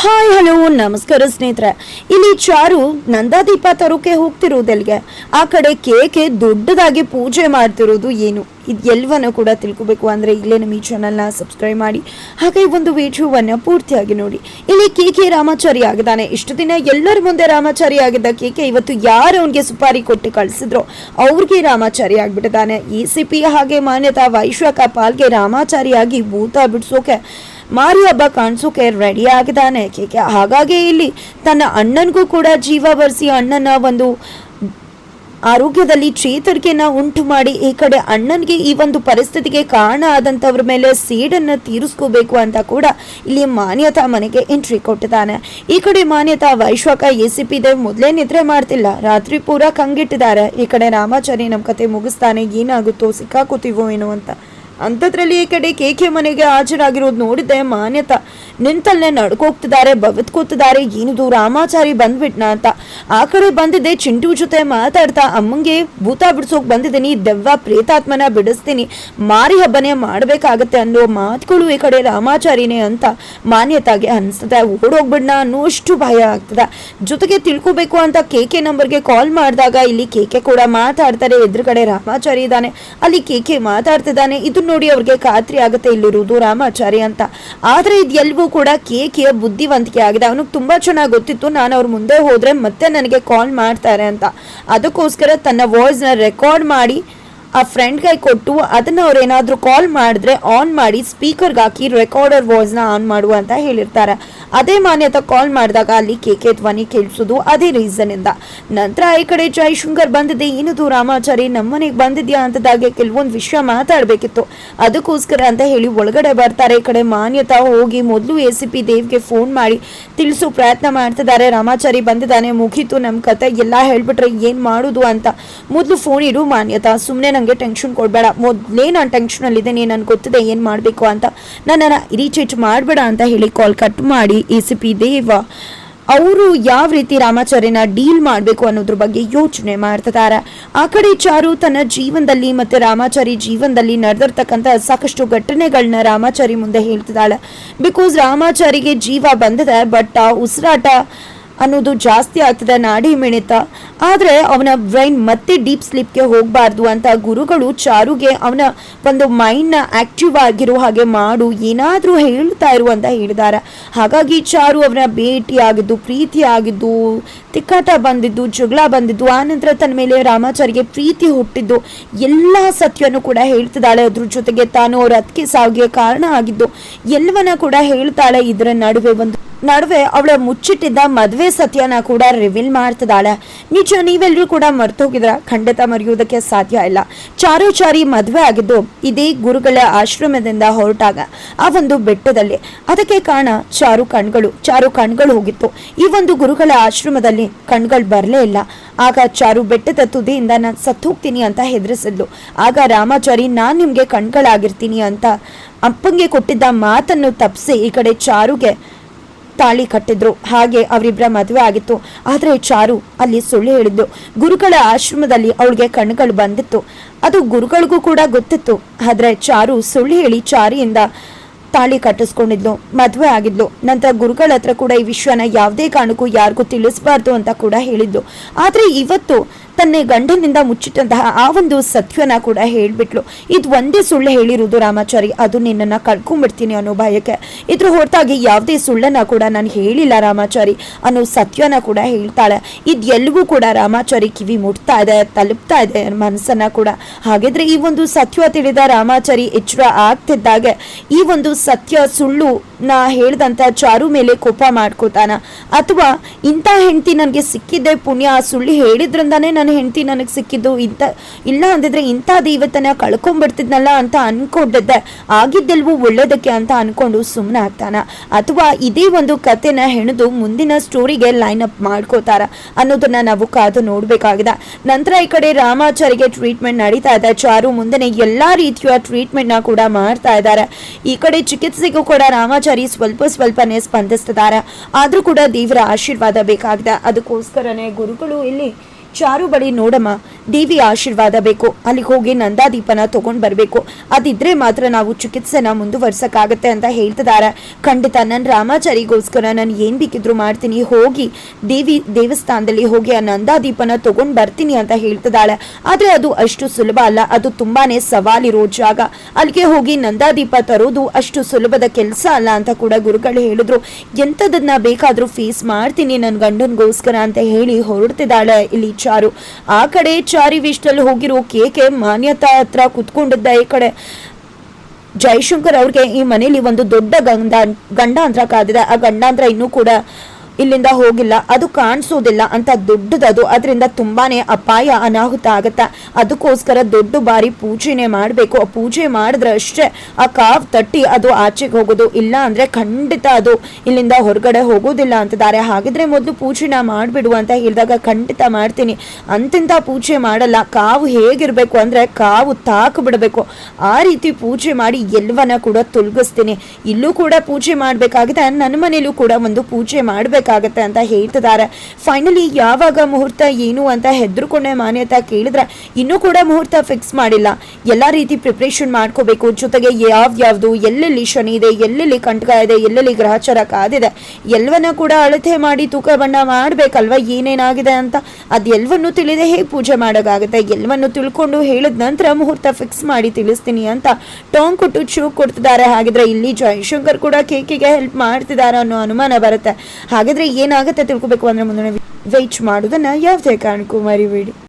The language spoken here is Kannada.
ಹಾಯ್ ಹಲೋ ನಮಸ್ಕಾರ ಸ್ನೇಹಿತರೆ. ಇಲ್ಲಿ ಚಾರು ನಂದಾದೀಪ ತರೋಕೆ ಹೋಗ್ತಿರೋದೆಲ್ಗೆ ಆ ಕಡೆ ಕೇಕೆ ದೊಡ್ಡದಾಗಿ ಪೂಜೆ ಮಾಡ್ತಿರೋದು ಏನು ಇದು ಎಲ್ಲವನ್ನೂ ಕೂಡ ತಿಳ್ಕೊಬೇಕು ಅಂದರೆ ಇಲ್ಲೇ ನಮ್ಮ ಈ ಚಾನಲ್ನ ಸಬ್ಸ್ಕ್ರೈಬ್ ಮಾಡಿ ಹಾಗೆ ಈ ಒಂದು ವಿಡಿಯೋವನ್ನು ಪೂರ್ತಿಯಾಗಿ ನೋಡಿ. ಇಲ್ಲಿ ಕೇಕೆ ರಾಮಾಚಾರಿ ಆಗಿದ್ದಾನೆ. ಇಷ್ಟು ದಿನ ಎಲ್ಲರ ಮುಂದೆ ರಾಮಾಚಾರಿ ಆಗಿದ್ದ ಕೇಕೆ ಇವತ್ತು ಯಾರು ಅವನಿಗೆ ಸುಪಾರಿ ಕೊಟ್ಟು ಕಳಿಸಿದ್ರು ಅವ್ರಿಗೆ ರಾಮಾಚಾರಿ ಆಗಿಬಿಟ್ಟಿದ್ದಾನೆ. ECP ಹಾಗೆ ಮಾನ್ಯತಾ ವೈಶ್ವಕ ಪಾಲ್ಗೆ ರಾಮಾಚಾರಿಯಾಗಿ ಭೂತ ಬಿಡಿಸೋಕೆ ಮಾರಿ ಹಬ್ಬ ಕಾಣಿಸೋಕೆ ರೆಡಿ ಆಗಿದ್ದಾನೆ ಕೇಕೆ. ಹಾಗಾಗಿ ಇಲ್ಲಿ ತನ್ನ ಅಣ್ಣನಿಗೂ ಕೂಡ ಜೀವ ಬರ್ಸಿ ಅಣ್ಣನ ಒಂದು ಆರೋಗ್ಯದಲ್ಲಿ ಚೇತರಿಕೆಯನ್ನ ಉಂಟು ಮಾಡಿ ಈ ಕಡೆ ಅಣ್ಣನಿಗೆ ಈ ಒಂದು ಪರಿಸ್ಥಿತಿಗೆ ಕಾರಣ ಆದಂಥವ್ರ ಮೇಲೆ ಸೇಡನ್ನು ತೀರಿಸ್ಕೋಬೇಕು ಅಂತ ಕೂಡ ಇಲ್ಲಿ ಮಾನ್ಯತಾ ಮನೆಗೆ ಎಂಟ್ರಿ ಕೊಟ್ಟಿದ್ದಾನೆ. ಈ ಕಡೆ ಮಾನ್ಯತಾ ವೈಶ್ವಕ ECP ದೇವ್ ಮೊದಲೇ ನಿದ್ರೆ ಮಾಡ್ತಿಲ್ಲ, ರಾತ್ರಿ ಪೂರ ಕಂಗಿಟ್ಟಿದ್ದಾರೆ. ಈ ಕಡೆ ರಾಮಾಚಾರಿ ನಮ್ಮ ಕತೆ ಮುಗಿಸ್ತಾನೆ, ಏನಾಗುತ್ತೋ ಸಿಕ್ಕಾಕೋತೀವೋ ಏನೋ ಅಂತ. ಅಂಥದ್ರಲ್ಲಿ ಈ ಕಡೆ ಕೇಕೆ ಮನೆಗೆ ಹಾಜರಾಗಿರೋದು ನೋಡಿದ್ದೆ ಮಾನ್ಯತಾ ನಿಂತಲ್ಲೇ ನಡ್ಕೋಗ್ತಿದ್ದಾರೆ, ಬವತ್ಕೋತಿದ್ದಾರೆ. ಏನಿದು ರಾಮಾಚಾರಿ ಬಂದ್ಬಿಟ್ನ ಅಂತ. ಆ ಕಡೆ ಬಂದಿದ್ದೆ ಚಿಂಟು ಜೊತೆ ಮಾತಾಡ್ತಾ ಅಮ್ಮಂಗೆ ಭೂತ ಬಿಡಿಸೋಕೆ ಬಂದಿದ್ದೀನಿ, ದೆವ್ವ ಪ್ರೇತಾತ್ಮನ ಬಿಡಿಸ್ತೀನಿ, ಮಾರಿ ಹಬ್ಬನೇ ಮಾಡಬೇಕಾಗತ್ತೆ ಅನ್ನೋ ಮಾತುಗಳು ಈ ಕಡೆ ರಾಮಾಚಾರಿನೇ ಅಂತ ಮಾನ್ಯತಾಗೆ ಅನಿಸ್ತದೆ. ಓಡೋಗ್ಬಿಡ್ನ ಅನ್ನೋಷ್ಟು ಭಯ ಆಗ್ತದೆ. ಜೊತೆಗೆ ತಿಳ್ಕೊಬೇಕು ಅಂತ ಕೇಕೆ ನಂಬರ್ಗೆ ಕಾಲ್ ಮಾಡಿದಾಗ ಇಲ್ಲಿ ಕೇಕೆ ಕೂಡ ಮಾತಾಡ್ತಾರೆ. ಎದುರುಗಡೆ ರಾಮಾಚಾರಿ ಇದ್ದಾನೆ, ಅಲ್ಲಿ ಕೇಕೆ ಮಾತಾಡ್ತಿದ್ದಾನೆ. ಇದು ನೋಡಿ ಅವ್ರಿಗೆ ಖಾತ್ರಿ ಆಗುತ್ತೆ ಇಲ್ಲಿರುವುದು ರಾಮಾಚಾರಿ ಅಂತ. ಆದ್ರೆ ಇದೆಲ್ಲವೂ ಕೂಡ ಕೇಕೆಯ ಬುದ್ಧಿವಂತಿಕೆ ಆಗಿದೆ. ಅವನಿಗೆ ತುಂಬಾ ಚೆನ್ನಾಗಿ ಗೊತ್ತಿತ್ತು ನಾನು ಅವ್ರ ಮುಂದೆ ಹೋದ್ರೆ ಮತ್ತೆ ನನಗೆ ಕಾಲ್ ಮಾಡ್ತಾರೆ ಅಂತ. ಅದಕ್ಕೋಸ್ಕರ ತನ್ನ ವಾಯ್ಸ್ ನ ರೆಕಾರ್ಡ್ ಮಾಡಿ ಆ ಫ್ರೆಂಡ್ ಕೈ ಕೊಟ್ಟು ಅದನ್ನ ಅವ್ರು ಏನಾದ್ರು ಕಾಲ್ ಮಾಡಿದ್ರೆ ಆನ್ ಮಾಡಿ ಸ್ಪೀಕರ್ಗೆ ಹಾಕಿ ರೆಕಾರ್ಡರ್ ವಾಯ್ಸ್ ನ ಆನ್ ಮಾಡುವ ಅಂತ ಹೇಳಿರ್ತಾರೆ. ಅದೇ ಮಾನ್ಯತಾ ಕಾಲ್ ಮಾಡಿದಾಗ ಅಲ್ಲಿ ಕೇಕೆ ಧ್ವನಿ ಕೇಳಿಸೋದು ಅದೇ ರೀಸನ್ ಇಂದ. ನಂತರ ಈ ಕಡೆ ಜೈಶಂಕರ್ ಬಂದಿದೆ, ಏನದು ರಾಮಾಚಾರಿ ನಮ್ಮನೆಗೆ ಬಂದಿದ್ಯಾ ಅಂತದಾಗೆ ಕೆಲವೊಂದು ವಿಷಯ ಮಾತಾಡ್ಬೇಕಿತ್ತು, ಅದಕ್ಕೋಸ್ಕರ ಅಂತ ಹೇಳಿ ಒಳಗಡೆ ಬರ್ತಾರೆ. ಈ ಕಡೆ ಮಾನ್ಯತಾ ಹೋಗಿ ಮೊದಲು ECP ದೇವ್ಗೆ ಫೋನ್ ಮಾಡಿ ತಿಳಿಸೋ ಪ್ರಯತ್ನ ಮಾಡ್ತಿದ್ದಾರೆ. ರಾಮಾಚಾರಿ ಬಂದಿದ್ದಾನೆ, ಮುಗೀತು ನಮ್ಮ ಕತೆ, ಎಲ್ಲ ಹೇಳ್ಬಿಟ್ರೆ ಏನ್ ಮಾಡುದು ಅಂತ. ಮೊದಲು ಫೋನ್ ಇಡು ಮಾನ್ಯತಾ, ಸುಮ್ಮನೆ ನಂಗೆ ಟೆನ್ಷನ್ ಕೊಡ್ಬೇಡ, ಮೊದಲೇ ನಾನು ಟೆನ್ಷನ್ ಅಲ್ಲಿದ್ದೇನೆ, ನನ್ಗೆ ಗೊತ್ತಿದೆ ಏನ್ ಮಾಡ್ಬೇಕು ಅಂತ, ನನ್ನನ್ನು ಇರಿಟೇಟ್ ಮಾಡಬೇಡ ಅಂತ ಹೇಳಿ ಕಾಲ್ ಕಟ್ ಮಾಡಿ ECP ದೇವ ಅವರು ಯಾವ ರೀತಿ ರಾಮಾಚಾರ್ಯನ ಡೀಲ್ ಮಾಡಬೇಕು ಅನ್ನೋದ್ರ ಬಗ್ಗೆ ಯೋಚನೆ ಮಾಡ್ತಿದ್ದಾರೆ. ಆ ಕಡೆ ಚಾರು ತನ್ನ ಜೀವನದಲ್ಲಿ ಮತ್ತೆ ರಾಮಾಚಾರಿ ಜೀವನದಲ್ಲಿ ನಡೆದಿರ್ತಕ್ಕಂಥ ಸಾಕಷ್ಟು ಘಟನೆಗಳನ್ನ ರಾಮಾಚಾರಿ ಮುಂದೆ ಹೇಳ್ತಿದ್ದಾಳೆ. ಬಿಕಾಸ್ ರಾಮಾಚಾರಿಗೆ ಜೀವ ಬಂದಿದೆ, ಬಟ್ ಉಸಿರಾಟ ಅನ್ನೋದು ಜಾಸ್ತಿ ಆಗ್ತದೆ, ನಾಡಿ ಮಿಣಿತ. ಆದರೆ ಅವನ ಬ್ರೈನ್ ಮತ್ತೆ ಡೀಪ್ ಸ್ಲೀಪ್ಗೆ ಹೋಗಬಾರ್ದು ಅಂತ ಗುರುಗಳು ಚಾರುಗೆ ಅವನ ಒಂದು ಮೈಂಡ್ನ ಆಕ್ಟಿವ್ ಆಗಿರೋ ಹಾಗೆ ಮಾಡು, ಏನಾದರೂ ಹೇಳ್ತಾ ಇರು ಅಂತ ಹೇಳಿದ್ದಾರೆ. ಹಾಗಾಗಿ ಚಾರು ಅವನ ಭೇಟಿ ಆಗಿದ್ದು, ಪ್ರೀತಿ ಆಗಿದ್ದು, ತಿಕ್ಕಾಟ ಬಂದಿದ್ದು, ಜಗಳ ಬಂದಿದ್ದು, ಆನಂತರ ತನ್ನ ಮೇಲೆ ರಾಮಾಚಾರಿಗೆ ಪ್ರೀತಿ ಹುಟ್ಟಿದ್ದು ಎಲ್ಲ ಸತ್ಯನೂ ಕೂಡ ಹೇಳ್ತಿದ್ದಾಳೆ. ಅದ್ರ ಜೊತೆಗೆ ತಾನು ಅವ್ರ ಅತ್ತಿಗೆ ಸಾವಿಗೆ ಕಾರಣ ಆಗಿದ್ದು ಎಲ್ಲವನ್ನ ಕೂಡ ಹೇಳ್ತಾಳೆ. ಇದರ ನಡುವೆ ಅವಳ ಮುಚ್ಚಿಟ್ಟಿದ್ದ ಮದುವೆ ಸತ್ಯನ ಕೂಡ ರಿವೀಲ್ ಮಾಡ್ತಿದ್ದಾಳೆ. ನಿಜ ನೀವೆಲ್ಲರೂ ಕೂಡ ಮರ್ತೋಗಿದ್ರ? ಖಂಡಿತ ಮರೆಯುವುದಕ್ಕೆ ಸಾಧ್ಯ ಇಲ್ಲ. ಚಾರುಚಾರಿ ಮದುವೆ ಆಗಿದ್ದು ಇದೇ ಗುರುಗಳ ಆಶ್ರಮದಿಂದ ಹೊರಟಾಗ ಆ ಒಂದು ಬೆಟ್ಟದಲ್ಲಿ. ಅದಕ್ಕೆ ಕಾರಣ ಚಾರು ಕಣ್ಗಳು ಹೋಗಿತ್ತು. ಈ ಒಂದು ಗುರುಗಳ ಆಶ್ರಮದಲ್ಲಿ ಕಣ್ಗಳು ಬರಲೇ ಇಲ್ಲ. ಆಗ ಚಾರು ಬೆಟ್ಟದ ತುದಿಯಿಂದ ನಾನು ಸತ್ತು ಹೋಗ್ತೀನಿ ಅಂತ ಹೆದರಿಸಿದ್ಲು. ಆಗ ರಾಮಾಚಾರಿ ನಾನು ನಿಮ್ಗೆ ಕಣ್ಗಳಾಗಿರ್ತೀನಿ ಅಂತ ಅಪ್ಪಂಗೆ ಕೊಟ್ಟಿದ್ದ ಮಾತನ್ನು ತಪ್ಪಿಸಿ ಈ ಕಡೆ ಚಾರುಗೆ ತಾಳಿ ಕಟ್ಟಿದ್ರು. ಹಾಗೆ ಅವರಿಬ್ಬರ ಮದುವೆ ಆಗಿತ್ತು. ಆದರೆ ಚಾರು ಅಲ್ಲಿ ಸುಳ್ಳು ಹೇಳಿದ್ದು. ಗುರುಗಳ ಆಶ್ರಮದಲ್ಲಿ ಅವಳಿಗೆ ಕಣ್ಣುಗಳು ಬಂದಿತ್ತು, ಅದು ಗುರುಗಳಿಗೂ ಕೂಡ ಗೊತ್ತಿತ್ತು. ಆದ್ರೆ ಚಾರು ಸುಳ್ಳು ಹೇಳಿ ಚಾರಿಯಿಂದ ತಾಳಿ ಕಟ್ಟಿಸ್ಕೊಂಡಿದ್ಲು, ಮದುವೆ ಆಗಿದ್ಲು. ನಂತರ ಗುರುಗಳ ಹತ್ರ ಕೂಡ ಈ ವಿಷಯನ ಯಾವುದೇ ಕಾರಣಕ್ಕೂ ಯಾರಿಗೂ ತಿಳಿಸಬಾರ್ದು ಅಂತ ಕೂಡ ಹೇಳಿದ್ಲು. ಆದ್ರೆ ಇವತ್ತು ತನ್ನ ಗಂಡನಿಂದ ಮುಚ್ಚಿಟ್ಟಂತಹ ಆ ಒಂದು ಸತ್ಯನ ಕೂಡ ಹೇಳ್ಬಿಟ್ಲು. ಇದು ಒಂದೇ ಸುಳ್ಳು ಹೇಳಿರುವುದು ರಾಮಾಚಾರಿ, ಅದು ನಿನ್ನನ್ನು ಕಳ್ಕೊಂಡ್ಬಿಡ್ತೀನಿ ಅನ್ನೋ ಭಯಕ್ಕೆ. ಇದ್ರ ಹೊರತಾಗಿ ಯಾವುದೇ ಸುಳ್ಳನ್ನ ಕೂಡ ನಾನು ಹೇಳಿಲ್ಲ ರಾಮಾಚಾರಿ ಅನ್ನೋ ಸತ್ಯನ ಕೂಡ ಹೇಳ್ತಾಳೆ. ಇದೆಲ್ಲವೂ ಕೂಡ ರಾಮಾಚಾರಿ ಕಿವಿ ಮುಟ್ತಾ ಇದೆ, ತಲುಪ್ತಾ ಇದೆ ಮನಸ್ಸನ್ನ ಕೂಡ. ಹಾಗಿದ್ರೆ ಈ ಒಂದು ಸತ್ಯ ತಿಳಿದ ರಾಮಾಚಾರಿ ಎಚ್ಚರ ಆಗ್ತಿದ್ದಾಗೆ ಈ ಒಂದು ಸತ್ಯ ಸುಳ್ಳು ನಾ ಹೇಳ್ದಂತ ಚಾರು ಮೇಲೆ ಕೋಪ ಮಾಡ್ಕೋತಾನ, ಅಥವಾ ಇಂಥ ಹೆಂಡತಿ ನನಗೆ ಸಿಕ್ಕಿದ್ದೆ ಪುಣ್ಯ, ಆ ಸುಳ್ಳು ಹೇಳಿದ್ರಿಂದಾನೇ ನನ್ನ ಹೆಂಡತಿ ನನಗೆ ಸಿಕ್ಕಿದ್ದು, ಇಲ್ಲ ಅಂದಿದ್ರೆ ಇಂಥದ್ದು ಇವತ್ತನ್ನ ಕಳ್ಕೊಂಡ್ಬಿಡ್ತಿದ್ನಲ್ಲ ಅಂತ ಅನ್ಕೊಂಡಿದ್ದೆ, ಆಗಿದ್ದೆಲ್ವೂ ಒಳ್ಳೇದಕ್ಕೆ ಅಂತ ಅನ್ಕೊಂಡು ಸುಮ್ಮನೆ ಆಗ್ತಾನ, ಅಥವಾ ಇದೇ ಒಂದು ಕತೆನ ಹೆಣೆದು ಮುಂದಿನ ಸ್ಟೋರಿಗೆ ಲೈನ್ ಅಪ್ ಮಾಡ್ಕೋತಾರ ಅನ್ನೋದನ್ನ ನಾವು ಕಾದು ನೋಡ್ಬೇಕಾಗಿದೆ. ನಂತರ ಈ ಕಡೆ ರಾಮಾಚಾರಿಗೆ ಟ್ರೀಟ್ಮೆಂಟ್ ನಡೀತಾ ಇದೆ. ಚಾರು ಮುಂದೆ ಎಲ್ಲಾ ರೀತಿಯ ಟ್ರೀಟ್ಮೆಂಟ್ ನ ಕೂಡ ಮಾಡ್ತಾ ಇದ್ದಾರೆ. ಈ ಕಡೆ ಚಿಕಿತ್ಸೆಗೂ ಕೂಡ ರಾಮಾಚಾರಿ ಸ್ವಲ್ಪನೇ ಸ್ಪಂದಿಸ್ತಿದ್ದಾರೆ. ಆದ್ರೂ ಕೂಡ ದೇವರ ಆಶೀರ್ವಾದ ಬೇಕಾಗಿದೆ. ಅದಕ್ಕೋಸ್ಕರನೇ ಗುರುಗಳು ಇಲ್ಲಿ ಚಾರು ಬಳಿ ನೋಡಮ್ಮ ದೇವಿ ಆಶೀರ್ವಾದ ಬೇಕು, ಅಲ್ಲಿಗೆ ಹೋಗಿ ನಂದಾದೀಪನ ತಗೊಂಡ್ ಬರ್ಬೇಕು, ಅದಿದ್ರೆ ಮಾತ್ರ ನಾವು ಚಿಕಿತ್ಸೆನ ಮುಂದುವರ್ಸಕ್ಕಾಗತ್ತೆ ಅಂತ ಹೇಳ್ತಿದ್ದಾರೆ. ಖಂಡಿತ ನನ್ನ ರಾಮಾಚಾರಿಗೋಸ್ಕರ ನಾನು ಏನ್ ಬೇಕಿದ್ರು ಮಾಡ್ತೀನಿ, ಹೋಗಿ ದೇವಸ್ಥಾನದಲ್ಲಿ ಹೋಗಿ ಆ ನಂದಾದೀಪನ ತಗೊಂಡ್ ಬರ್ತೀನಿ ಅಂತ ಹೇಳ್ತಿದ್ದಾಳೆ. ಆದ್ರೆ ಅದು ಅಷ್ಟು ಸುಲಭ ಅಲ್ಲ, ಅದು ತುಂಬಾನೇ ಸವಾಲಿರೋ ಜಾಗ. ಅಲ್ಲಿಗೆ ಹೋಗಿ ನಂದಾದೀಪ ತರೋದು ಅಷ್ಟು ಸುಲಭದ ಕೆಲಸ ಅಲ್ಲ ಅಂತ ಕೂಡ ಗುರುಗಳು ಹೇಳಿದ್ರು. ಎಂಥದನ್ನ ಬೇಕಾದ್ರೂ ಫೇಸ್ ಮಾಡ್ತೀನಿ ನನ್ನ ಗಂಡನ್ಗೋಸ್ಕರ ಅಂತ ಹೇಳಿ ಹೊರಡ್ತಿದ್ದಾಳೆ ಇಲ್ಲಿ ಚಾರು. ಆ ಕಡೆ ಚಾರಿ ವಿಶ್ಟಲ್ಲಿ ಹೋಗಿರೋ ಕೇಕೆ ಮಾನ್ಯತಾ ಹತ್ರ ಕುತ್ಕೊಂಡಿದ್ದ ಈ ಕಡೆ ಜೈಶಂಕರ್ ಅವ್ರಿಗೆ ಈ ಮನೇಲಿ ಒಂದು ದೊಡ್ಡ ಗಂಡಾಂತರ ಕಾದಿದೆ. ಆ ಗಂಡಾಂತರ ಇನ್ನೂ ಕೂಡ ಇಲ್ಲಿಂದ ಹೋಗಿಲ್ಲ, ಅದು ಕಾಣಿಸೋದಿಲ್ಲ ಅಂತ ದೊಡ್ಡದದು, ಅದರಿಂದ ತುಂಬಾನೇ ಅಪಾಯ ಅನಾಹುತ ಆಗತ್ತೆ. ಅದಕ್ಕೋಸ್ಕರ ದೊಡ್ಡ ಬಾರಿ ಪೂಜೆನೆ ಮಾಡಬೇಕು. ಆ ಪೂಜೆ ಮಾಡಿದ್ರೆ ಅಷ್ಟೇ ಆ ಕಾವ್ ತಟ್ಟಿ ಅದು ಆಚೆಗೆ ಹೋಗೋದು, ಇಲ್ಲ ಅಂದ್ರೆ ಖಂಡಿತ ಅದು ಇಲ್ಲಿಂದ ಹೊರಗಡೆ ಹೋಗೋದಿಲ್ಲ ಅಂತಿದ್ದಾರೆ. ಹಾಗಿದ್ರೆ ಮೊದಲು ಪೂಜೆನ ಮಾಡಿಬಿಡು ಅಂತ ಹೇಳಿದಾಗ ಖಂಡಿತ ಮಾಡ್ತೀನಿ, ಅಂತಿಂತ ಪೂಜೆ ಮಾಡಲ್ಲ, ಕಾವು ಹೇಗಿರ್ಬೇಕು ಅಂದ್ರೆ ಕಾವು ತಾಕು ಬಿಡಬೇಕು, ಆ ರೀತಿ ಪೂಜೆ ಮಾಡಿ ಎಲ್ಲವನ್ನ ಕೂಡ ತೊಲಗಿಸ್ತೀನಿ. ಇಲ್ಲೂ ಕೂಡ ಪೂಜೆ ಮಾಡ್ಬೇಕಾಗಿದೆ, ನನ್ನ ಮನೇಲೂ ಕೂಡ ಒಂದು ಪೂಜೆ ಮಾಡ್ಬೇಕು ಆಗತ್ತೆ ಅಂತ ಹೇಳ್ತಿದ್ದಾರೆ. ಫೈನಲಿ ಯಾವಾಗ ಮುಹೂರ್ತ ಏನು ಅಂತ ಹೆದರ್ಕೊಂಡೆ ಮಾನ್ಯತಾ ಕೇಳಿದ್ರೆ ಇನ್ನೂ ಕೂಡ ಮುಹೂರ್ತ ಫಿಕ್ಸ್ ಮಾಡಿಲ್ಲ, ಎಲ್ಲಾ ರೀತಿ ಪ್ರಿಪ್ರೇಷನ್ ಮಾಡ್ಕೋಬೇಕು. ಜೊತೆಗೆ ಯಾವ್ದು ಎಲ್ಲೆಲ್ಲಿ ಶನಿ ಇದೆ, ಎಲ್ಲೆಲ್ಲಿ ಕಂಟಕ ಇದೆ, ಎಲ್ಲೆಲ್ಲಿ ಗ್ರಹಚಾರ ಕಾದಿದೆ, ಎಲ್ಲವನ್ನ ಕೂಡ ಅಳತೆ ಮಾಡಿ ತೂಕ ಬಣ್ಣ ಮಾಡ್ಬೇಕಲ್ವಾ, ಏನೇನಾಗಿದೆ ಅಂತ ಅದೆಲ್ಲವನ್ನು ತಿಳಿದೆ ಹೇಗೆ ಪೂಜೆ ಮಾಡೋಕ್ಕಾಗುತ್ತೆ, ಎಲ್ಲವನ್ನು ತಿಳ್ಕೊಂಡು ಹೇಳಿದ ನಂತರ ಮುಹೂರ್ತ ಫಿಕ್ಸ್ ಮಾಡಿ ತಿಳಿಸ್ತೀನಿ ಅಂತ ಟಾಂಗ್ ಕೊಟ್ಟು ಚೂಕ್ ಕೊಡ್ತಿದ್ದಾರೆ. ಹಾಗಿದ್ರೆ ಇಲ್ಲಿ ಜಯಶಂಕರ್ ಕೂಡ ಕೇಕಿಗೆ ಹೆಲ್ಪ್ ಮಾಡ್ತಿದ್ದಾರೆ ಅನ್ನೋ ಅನುಮಾನ ಬರುತ್ತೆ. ಹಾಗಿದ್ರೆ ಏನಾಗುತ್ತೆ ತಿಳ್ಕೊಬೇಕು ಅಂದ್ರೆ ಮುಂದೆ ವೆಯ್ಟ್ ಮಾಡೋದನ್ನ ಯಾವುದೇ ಕಾರಣಕ್ಕೂ ಮರಿಬೇಡಿ.